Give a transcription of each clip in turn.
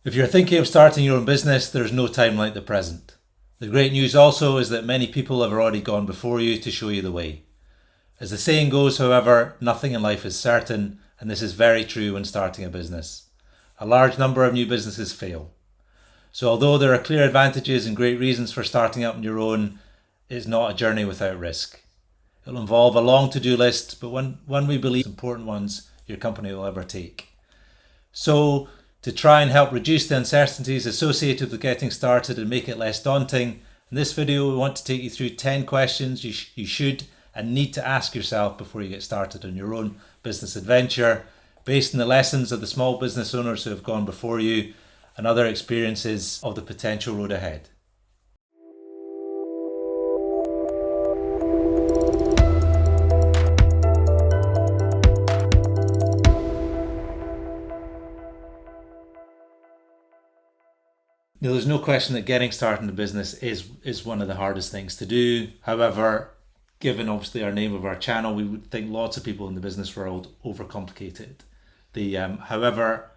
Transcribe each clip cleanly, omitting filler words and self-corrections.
If you're thinking of starting your own business, there's no time like the present. The great news also is that many people have already gone before you to show you the way. As the saying goes, however, nothing in life is certain, and this is very true when starting a business. A large number of new businesses fail. So although there are clear advantages and great reasons for starting up on your own, it's not a journey without risk. It'll involve a long to-do list, but one we believe important ones your company will ever take. So to try and help reduce the uncertainties associated with getting started and make it less daunting, in this video we want to take you through 10 questions you should and need to ask yourself before you get started on your own business adventure, based on the lessons of the small business owners who have gone before you and other experiences of the potential road ahead. Now, there's no question that getting started in a business is one of the hardest things to do. However, given obviously our name of our channel, we would think lots of people in the business world overcomplicate it. However,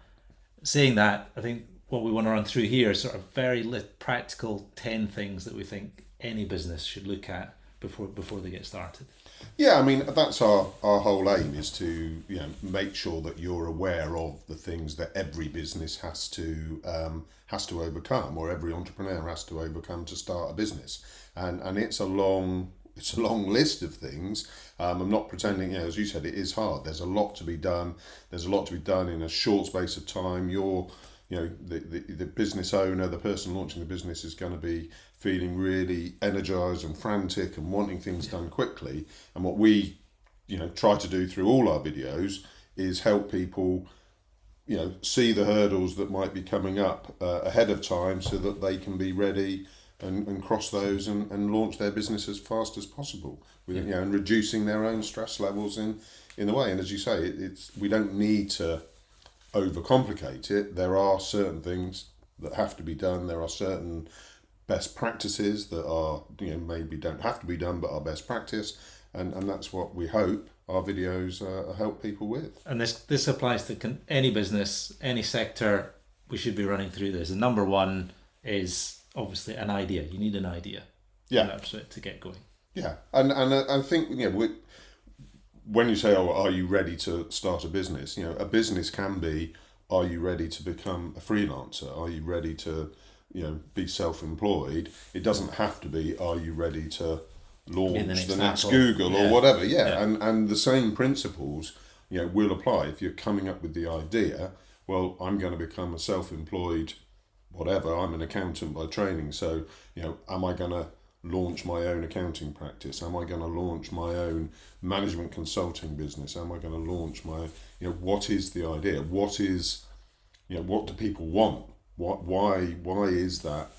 saying that, I think what we want to run through here is sort of very practical 10 things that we think any business should look at before they get started. Yeah, I mean, that's our whole aim, is to make sure that you're aware of the things that every business has to overcome, or every entrepreneur has to overcome to start a business, and it's a long list of things. I'm not pretending, as you said, it is hard. There's a lot to be done. There's a lot to be done in a short space of time. The business owner, the person launching the business, is going to be feeling really energized and frantic and wanting things done quickly. And what we, try to do through all our videos is help people, see the hurdles that might be coming up ahead of time, so that they can be ready and cross those and launch their business as fast as possible, and reducing their own stress levels in the way. And as you say, we don't need to overcomplicate it. There are certain things that have to be done. There are certain best practices that are, maybe don't have to be done, but are best practice. And that's what we hope our videos help people with. And this applies to any business, any sector. We should be running through this. And number one is obviously an idea. You need an idea. Yeah. To get going. Yeah. And I think, when you say, are you ready to start a business? A business can be, are you ready to become a freelancer? Are you ready to, be self-employed? It doesn't have to be, are you ready to launch the next Google or whatever? Yeah. And the same principles, will apply. If you're coming up with the idea, well, I'm going to become a self-employed whatever. I'm an accountant by training. So, am I going to launch my own accounting practice? Am I going to launch my own management consulting business? Am I going to launch my, what is the idea? What is, what do people want? Why is that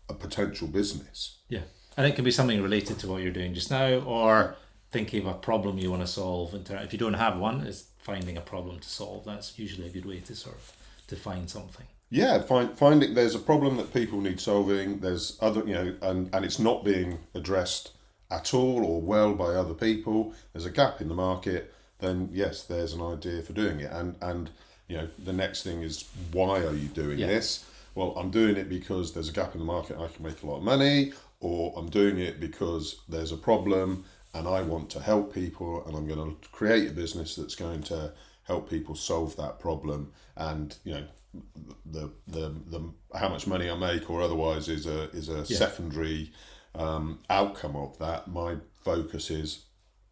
a potential business? Yeah. And it can be something related to what you're doing just now, or thinking of a problem you want to solve. If you don't have one, it's finding a problem to solve. That's usually a good way to find something. Yeah, finding there's a problem that people need solving. There's other, and it's not being addressed at all or well by other people. There's a gap in the market. Then yes, there's an idea for doing it. And the next thing is, why are you doing this? Well, I'm doing it because there's a gap in the market. I can make a lot of money, or I'm doing it because there's a problem and I want to help people, and I'm going to create a business that's going to help people solve that problem. And the how much money I make or otherwise is a secondary outcome of that. My focus is,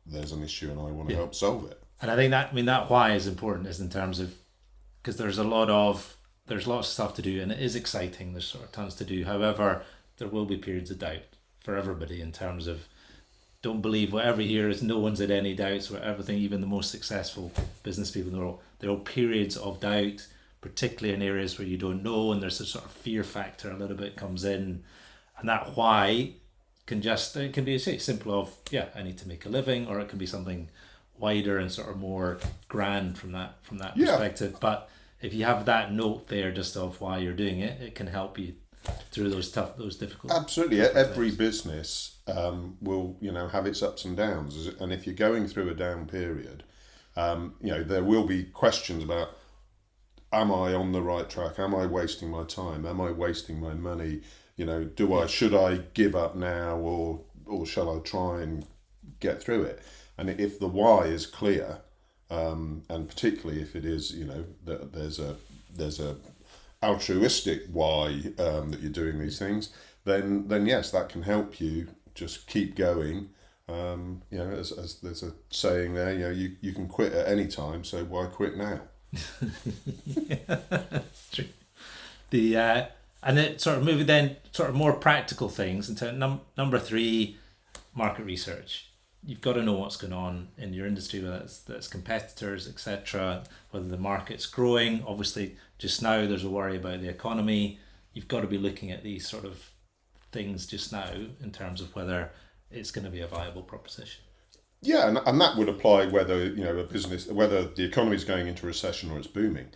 there's an issue and I want to help solve it. And I think that why is important, is in terms of, because there's lots of stuff to do and it is exciting. There's sort of tons to do. However, there will be periods of doubt for everybody, in terms of, don't believe whatever you hear is no one's had any doubts with everything. Even the most successful business people in the world, there are periods of doubt, particularly in areas where you don't know, and there's a sort of fear factor a little bit comes in, and that why it can be a simple of, I need to make a living, or it can be something wider and sort of more grand from that perspective. But if you have that note there just of why you're doing it, it can help you through those difficult. Absolutely. Every business will have its ups and downs, and if you're going through a down period, there will be questions about, am I on the right track? Am I wasting my time? Am I wasting my money? Should I give up now, or shall I try and get through it? And if the why is clear, and particularly if it is, that there's a altruistic why that you're doing these things, then yes, that can help you just keep going. As there's a saying there, you can quit at any time, so why quit now? Yeah, that's true. And it sort of moving then sort of more practical things into number 3, market research. You've got to know what's going on in your industry, whether that's competitors, etc., whether the market's growing. Obviously, just now there's a worry about the economy. You've got to be looking at these sort of things just now in terms of whether it's going to be a viable proposition. Yeah, and that would apply whether a business, whether the economy is going into recession or it's booming.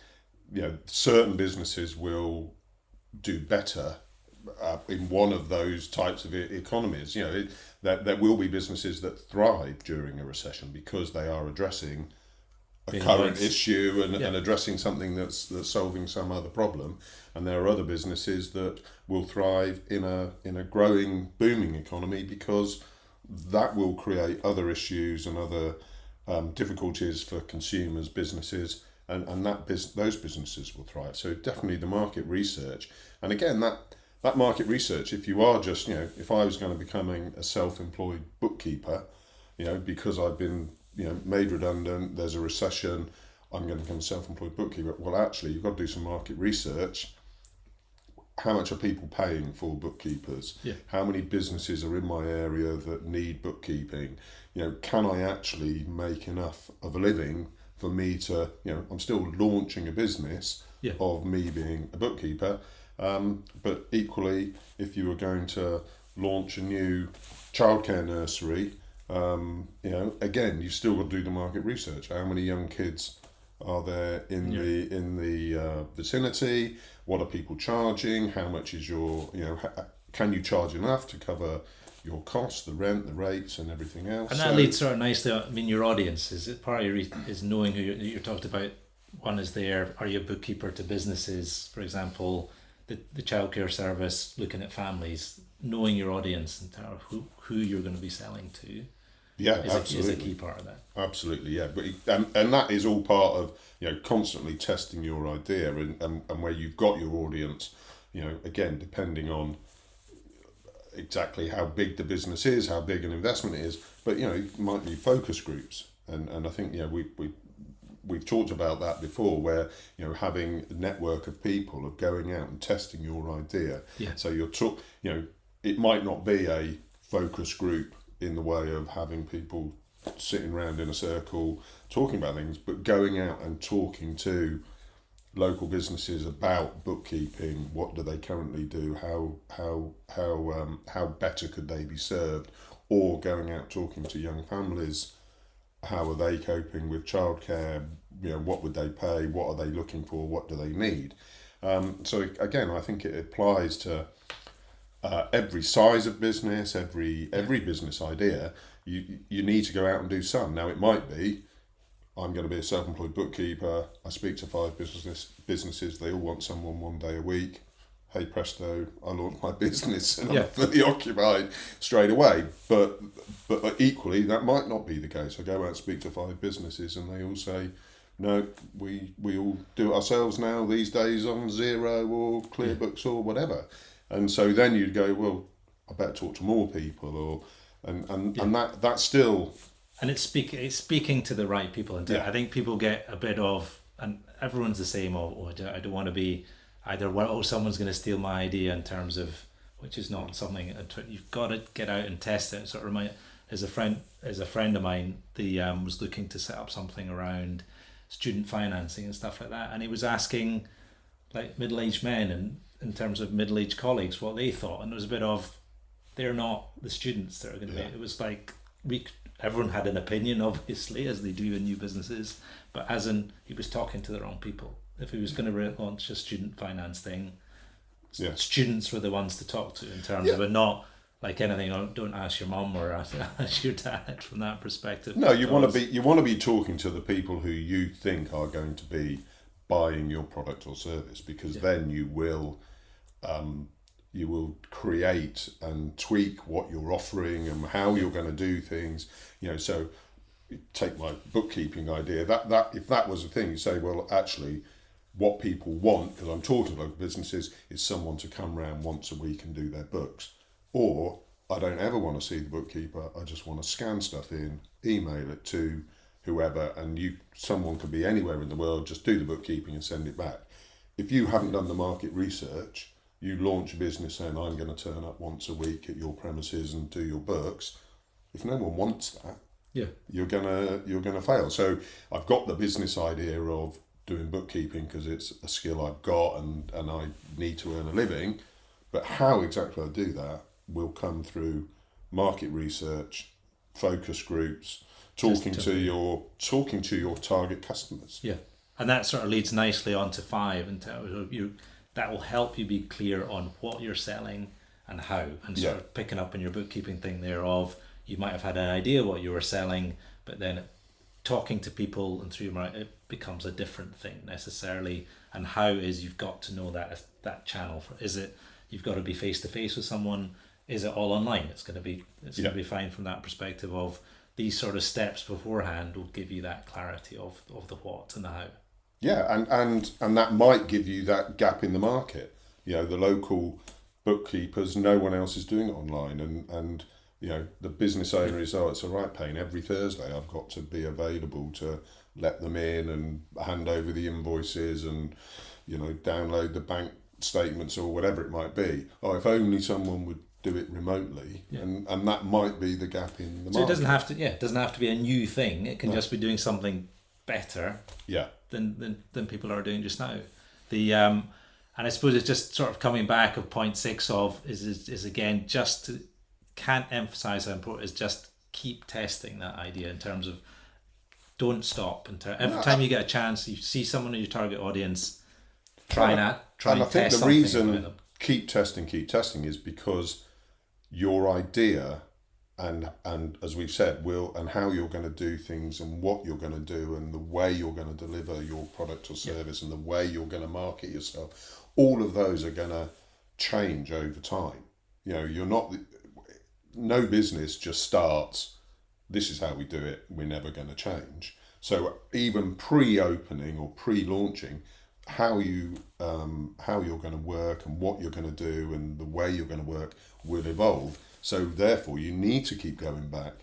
Certain businesses will do better in one of those types of economies. There will be businesses that thrive during a recession because they are addressing a current issue and addressing something that's solving some other problem. And there are other businesses that will thrive in a growing, booming economy because that will create other issues and other difficulties for consumers, businesses, and those businesses will thrive. So definitely the market research. And again, that market research, if you are just, if I was going to becoming a self-employed bookkeeper, because I've been, made redundant, there's a recession, I'm going to become a self-employed bookkeeper. Well, actually, you've got to do some market research. How much are people paying for bookkeepers? Yeah. How many businesses are in my area that need bookkeeping? Can I actually make enough of a living for me to, I'm still launching a business of me being a bookkeeper. But equally, if you were going to launch a new childcare nursery, again, you've still got to do the market research. How many young kids are there in the vicinity? What are people charging? How much is your, can you charge enough to cover your costs, the rent, the rates, and everything else? And that leads sort of nicely. I mean, your audience is it part of is knowing who you're talked about. One is there. Are you a bookkeeper to businesses, for example? The childcare service, looking at families, knowing your audience and who you're going to be selling to, is a key part of that. Absolutely, yeah. But and that is all part of constantly testing your idea and where you've got your audience. Again, depending on exactly how big the business is, how big an investment it is, but it might be focus groups, and I think we've talked about that before, where having a network of people, of going out and testing your idea. Yeah. So it might not be a focus group in the way of having people sitting around in a circle talking about things, but going out and talking to local businesses about bookkeeping. What do they currently do? How better could they be served? Or going out talking to young families. How are they coping with childcare? What would they pay? What are they looking for? What do they need? So again, I think it applies to every size of business, every business idea. You need to go out and do some. Now it might be, I'm going to be a self-employed bookkeeper. I speak to 5 businesses. They all want someone 1 day a week. Hey presto, I launch my business and I'm fully occupied straight away. But equally, that might not be the case. I go out and speak to 5 businesses and they all say, no, we all do it ourselves now these days on Xero or ClearBooks or whatever. And so then you'd go, well, I better talk to more people, and that's still. And it's speaking to the right people. And I think people get a bit of, and everyone's the same. I don't want to be either. Someone's going to steal my idea in terms of, which is not something. You've got to get out and test it. Sort of remind. As a friend of mine, was looking to set up something around student financing and stuff like that, and he was asking like middle-aged men and in terms of middle-aged colleagues what they thought, and it was a bit of, they're not the students that are going to be. It was like everyone had an opinion, obviously, as they do in new businesses, but he was talking to the wrong people. If he was going to launch a student finance thing, students were the ones to talk to in terms of it, not like anything. Don't ask your mum or ask your dad from that perspective. No, you want to be talking to the people who you think are going to be buying your product or service, because then you will create and tweak what you're offering and how you're going to do things. So take my bookkeeping idea. That if that was a thing, you say, well, actually, what people want, because I'm talking to local businesses, is someone to come round once a week and do their books. Or I don't ever want to see the bookkeeper. I just want to scan stuff in, email it to whoever, and someone could be anywhere in the world, just do the bookkeeping and send it back. If you haven't done the market research, you launch a business saying, I'm going to turn up once a week at your premises and do your books. If no one wants that, you're gonna fail. So I've got the business idea of doing bookkeeping because it's a skill I've got and I need to earn a living, but how exactly I do that will come through market research, focus groups, talking to your target customers. Yeah, and that sort of leads nicely on to 5, and that will help you be clear on what you're selling and how, and sort of picking up on your bookkeeping thing there of, you might have had an idea what you were selling, but then talking to people and through your mind, it becomes a different thing necessarily. And how is, you've got to know that channel. Is it, you've got to be face to face with someone? Is it all online? It's going to be fine from that perspective of these sort of steps beforehand will give you that clarity of the what and the how. Yeah, and that might give you that gap in the market. The local bookkeepers, no one else is doing it online, and the business owner is, it's all right, Payne, every Thursday I've got to be available to let them in and hand over the invoices and, download the bank statements or whatever it might be. If only someone would do it remotely, and that might be the gap in the market. So it doesn't have to be a new thing. It can just be doing something better than people are doing just now. And I suppose it's just sort of coming back of point 6 of is again, just to, can't emphasize how important is just keep testing that idea in terms of don't stop. Every time you get a chance, you see someone in your target audience, try and I think test the something reason about them. keep testing is because your idea and as we've said, and how you're going to do things and what you're going to do and the way you're going to deliver your product or service and the way you're going to market yourself, all of those are going to change over time. You're not, no business just starts, this is how we do it, we're never going to change. So even pre-opening or pre-launching, how you're going to work and what you're going to do and the way you're going to work will evolve. So therefore, you need to keep going back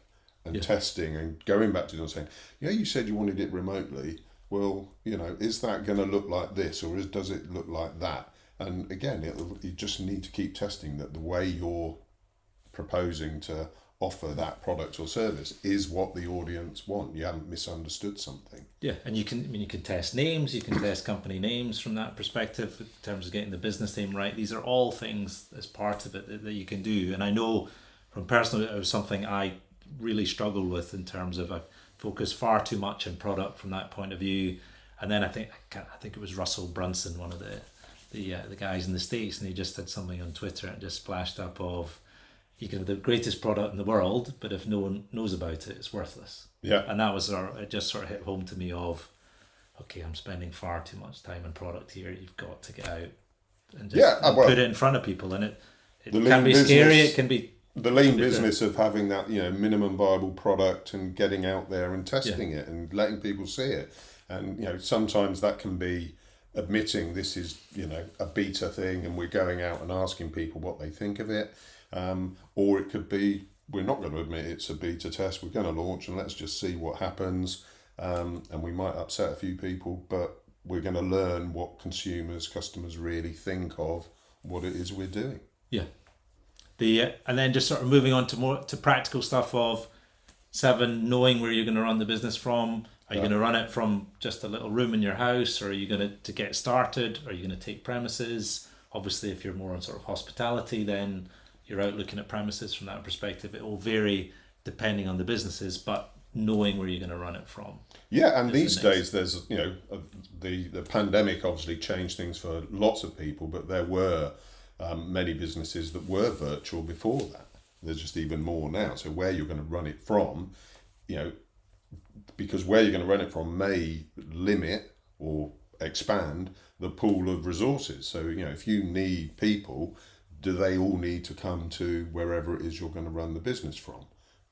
and testing and going back to them and saying, you said you wanted it remotely. Well, is that going to look like this or does it look like that? And again, you just need to keep testing that the way you're proposing to offer that product or service is what the audience want. You haven't misunderstood something. Yeah, and you can test names, you can test company names from that perspective in terms of getting the business name right. These are all things as part of it that you can do. And I know from personally, it was something I really struggled with in terms of I focus far too much on product from that point of view. And then I think it was Russell Brunson, one of the guys in the States, and he just had something on Twitter and just flashed up of, you can have the greatest product in the world, but if no one knows about it, it's worthless. Yeah. And that was it just sort of hit home to me of, okay, I'm spending far too much time on product here. You've got to get out and just put it in front of people. And it can be scary. It can be the lean business of having that, minimum viable product and getting out there and testing it and letting people see it. And, sometimes that can be admitting this is, a beta thing and we're going out and asking people what they think of it. Or it could be, we're not going to admit it's a beta test, we're going to launch and let's just see what happens. And we might upset a few people, but we're going to learn what customers really think of what it is we're doing. Yeah. And then just sort of moving on to practical stuff of 7, knowing where you're going to run the business from. Are you going to run it from just a little room in your house, or are you going to get started? Are you going to take premises? Obviously, if you're more on sort of hospitality, then you're out looking at premises from that perspective. It will vary depending on the businesses, but knowing where you're going to run it from. Yeah, and these days there's, the pandemic obviously changed things for lots of people, but there were many businesses that were virtual before that. There's just even more now. So where you're going to run it from, because where you're going to run it from may limit or expand the pool of resources. So, if you need people, do they all need to come to wherever it is you're going to run the business from?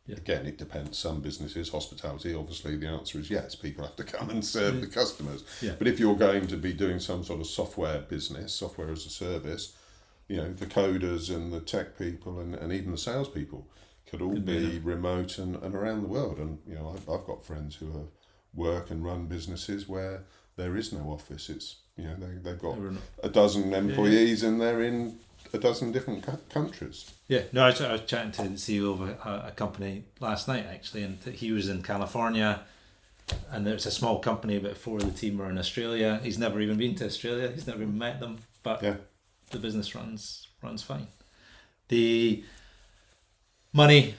Yeah. Again, it depends. Some businesses, hospitality, obviously the answer is yes. People have to come and serve the customers. Yeah. But if you're going to be doing some sort of software business, software as a service, the coders and the tech people and even the salespeople could all be remote and around the world. And, I've got friends who work and run businesses where there is no office. It's, they've got a dozen employees and they're in a dozen different countries. Yeah, no, I was chatting to the CEO of a company last night actually, and he was in California, and it's a small company, but 4 of the team are in Australia. He's never even been to Australia. He's never even met them, but the business runs fine. The money,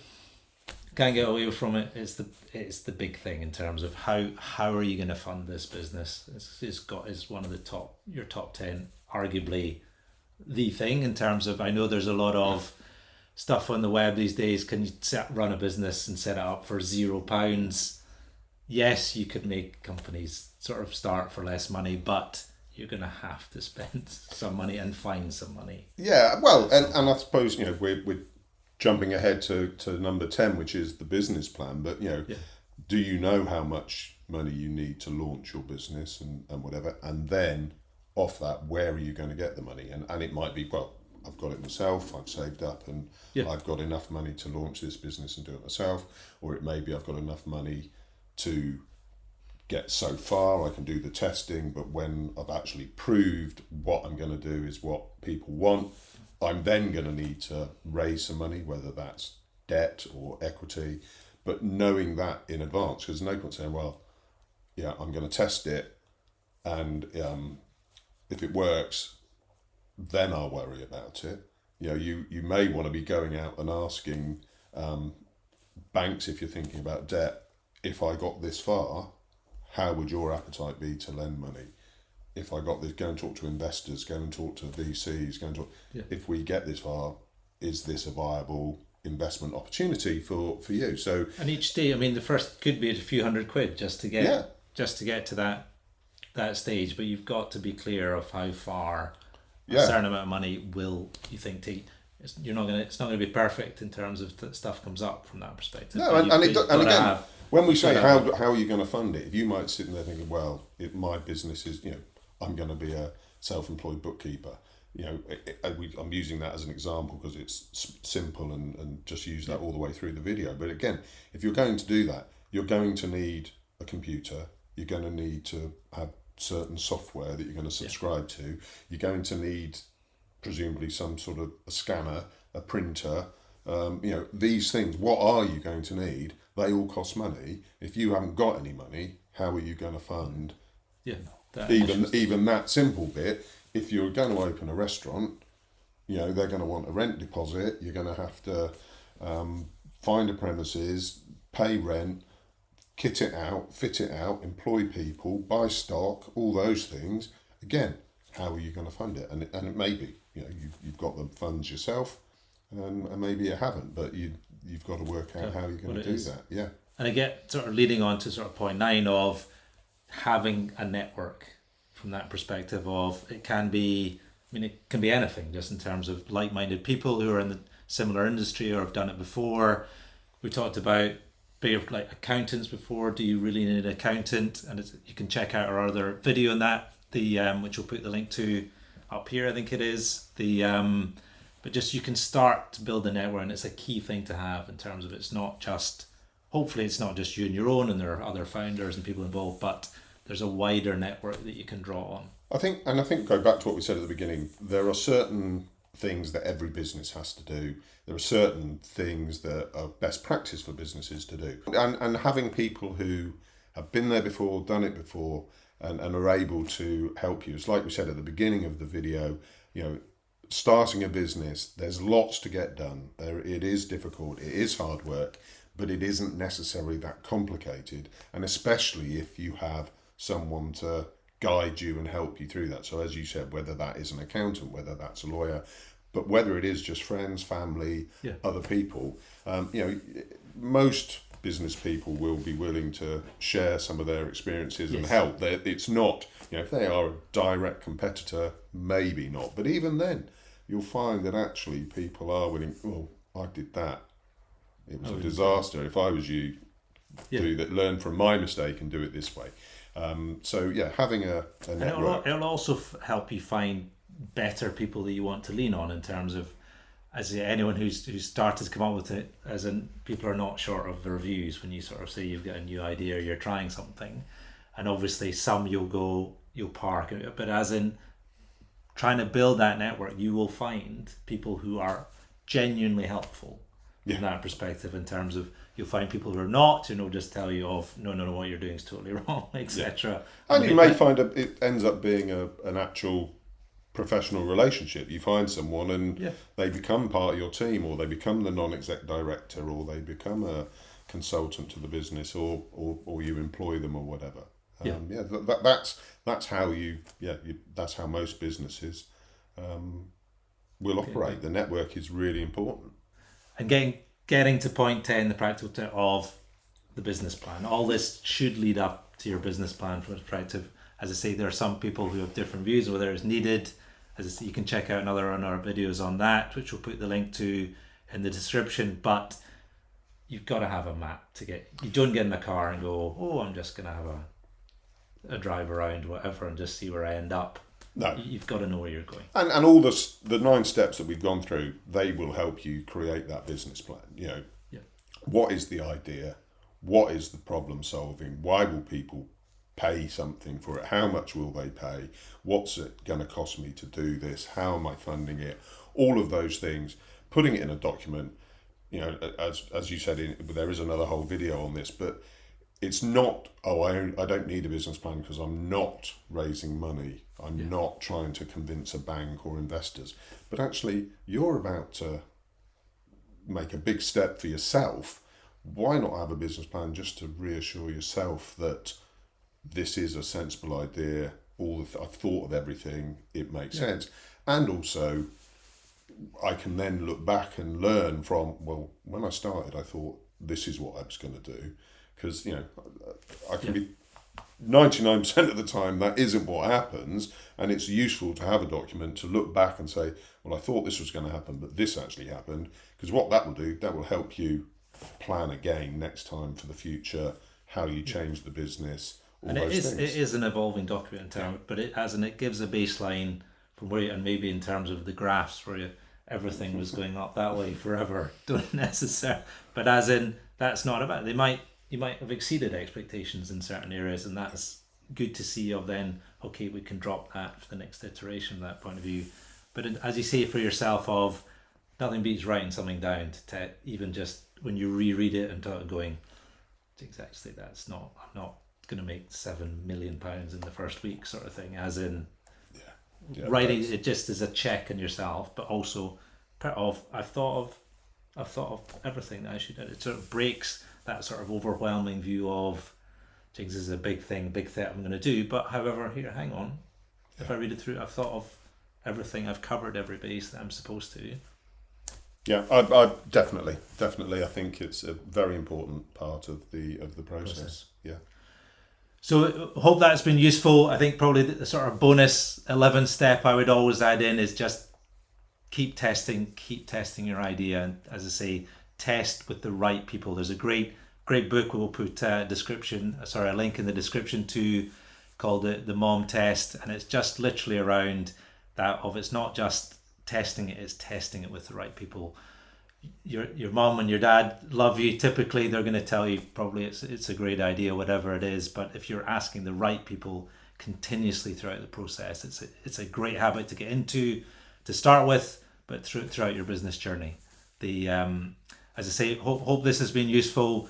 can't get away from it. It's the big thing in terms of how are you going to fund this business? It's one of your top 10, arguably the thing in terms of, I know there's a lot of stuff on the web these days. Can you run a business and set it up for £0? Yes, you could make companies sort of start for less money, but you're going to have to spend some money and find some money. Yeah, well, and I suppose, we're jumping ahead to number 10, which is the business plan. But, do you know how much money you need to launch your business and whatever? And then off that, where are you going to get the money? And it might be, well, I've got it myself, I've saved up and I've got enough money to launch this business and do it myself. Or it may be I've got enough money to get so far, I can do the testing, but when I've actually proved what I'm going to do is what people want, I'm then going to need to raise some money, whether that's debt or equity. But knowing that in advance, because no point saying, well, I'm going to test it, and if it works, then I'll worry about it. You may want to be going out and asking banks, if you're thinking about debt, if I got this far, how would your appetite be to lend money? If I got this, go and talk to investors, go and talk to VCs, go and talk. If we get this far, is this a viable investment opportunity for you? So, and each day, the first could be a few £100 just to get to that stage, but you've got to be clear of how far a certain amount of money will you think take. It's not going to be perfect in terms of stuff comes up from that perspective. No, and again, when we say how are you going to fund it, you might sit there thinking, well, my business is, I'm going to be a self-employed bookkeeper. I'm using that as an example because it's simple and just use that all the way through the video. But again, if you're going to do that, you're going to need a computer. You're going to need to have certain software that you're going to subscribe to. You're going to need presumably some sort of a scanner, a printer. These things, what are you going to need? They all cost money. If you haven't got any money, how are you going to fund even that simple bit? If you're going to open a restaurant, they're going to want a rent deposit. You're going to have to find a premises, pay rent, kit it out, fit it out, employ people, buy stock, all those things. Again, how are you going to fund it? And it may be, you've got the funds yourself, and maybe you haven't, but you've got to work out how you're going to do that. Yeah. And I get sort of leading on to sort of point 9 of having a network from that perspective of it can be anything, just in terms of like-minded people who are in the similar industry or have done it before. We talked about bigger like accountants before. Do you really need an accountant? And you can check out our other video on that, which we'll put the link to up here, I think it is. But just you can start to build a network, and it's a key thing to have in terms of hopefully it's not just you and your own, and there are other founders and people involved, but there's a wider network that you can draw on. I think go back to what we said at the beginning, there are certain things that every business has to do. There are certain things that are best practice for businesses to do. And having people who have been there before, done it before, and are able to help you. It's like we said at the beginning of the video, starting a business, there's lots to get done. It is difficult, it is hard work, but it isn't necessarily that complicated. And especially if you have someone to guide you and help you through that. So as you said, whether that is an accountant, whether that's a lawyer, but whether it is just friends, family, other people, most business people will be willing to share some of their experiences and Yes. help. It's not, if they are a direct competitor, maybe not. But even then, you'll find that actually people are willing, well, I did that. It was a disaster. If I was you, do that, learn from my mistake and do it this way. So yeah, having a network. It'll also help you find better people that you want to lean on in terms of, as anyone who's started to come up with it, as in people are not short of the reviews when you sort of say you've got a new idea or you're trying something, and obviously some you'll park, but as in trying to build that network, you will find people who are genuinely helpful in that perspective, in terms of you'll find people who are not, just tell you no, what you're doing is totally wrong, etc. And you may find it ends up being an actual professional relationship. You find someone and they become part of your team, or they become the non-exec director, or they become a consultant to the business, or you employ them or whatever. That's how that's how most businesses will operate. The network is really important. And getting to point 10, the practical tip of the business plan. All this should lead up to your business plan from a perspective. As I say, there are some people who have different views, whether it's needed. As I say, you can check out another on our videos on that, which we'll put the link to in the description. But you've got to have a map to get. You don't get in a car and go, I'm just going to have a drive around, whatever, and just see where I end up. No. You've got to know where you're going. And all the 9 steps that we've gone through, they will help you create that business plan. What is the idea? What is the problem solving? Why will people pay something for it? How much will they pay? What's it going to cost me to do this? How am I funding it? All of those things, putting it in a document, as you said, there is another whole video on this, but it's not, I don't need a business plan because I'm not raising money. I'm not trying to convince a bank or investors. But actually, you're about to make a big step for yourself. Why not have a business plan just to reassure yourself that this is a sensible idea, I've thought of everything, it makes sense. And also, I can then look back and learn from, well, when I started, I thought this is what I was going to do. Because, I can be 99% of the time that isn't what happens, and it's useful to have a document to look back and say, well, I thought this was going to happen, but this actually happened. Because what that will do, that will help you plan again next time for the future, how you change the business, all and those things. It is an evolving document in terms, but it gives a baseline from where, and maybe in terms of the graphs where everything was going up that way forever, don't necessarily, but as in, that's not about, you might have exceeded expectations in certain areas, and that's good to see of then, okay, we can drop that for the next iteration from that point of view. But as you say for yourself, of nothing beats writing something down to even just when you reread it and going, exactly, I'm not going to make £7 million in the first week, sort of thing, as in writing it just as a check on yourself, but also part of I've thought of everything that I should do. It sort of breaks that sort of overwhelming view of this is a big thing I'm going to do, but however, here, hang on, if I read it through, I've thought of everything, I've covered every base that I'm supposed to. Yeah, I definitely. I think it's a very important part of the process. Yeah. So hope that's been useful. I think probably the sort of bonus 11th step I would always add in is just keep testing your idea, and as I say, test with the right people. There's a great book we'll put a link in the description to, called the Mom Test, and it's just literally around that of, it's not just testing it, it's testing it with the right people. Your mom and your dad love you. Typically they're going to tell you probably it's a great idea, whatever it is, but if you're asking the right people continuously throughout the process, it's a great habit to get into to start with, but throughout your business journey. As I say, hope this has been useful.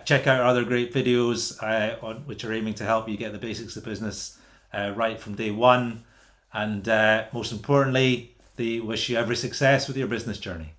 Check out our other great videos which are aiming to help you get the basics of business right from day one, and most importantly, they wish you every success with your business journey.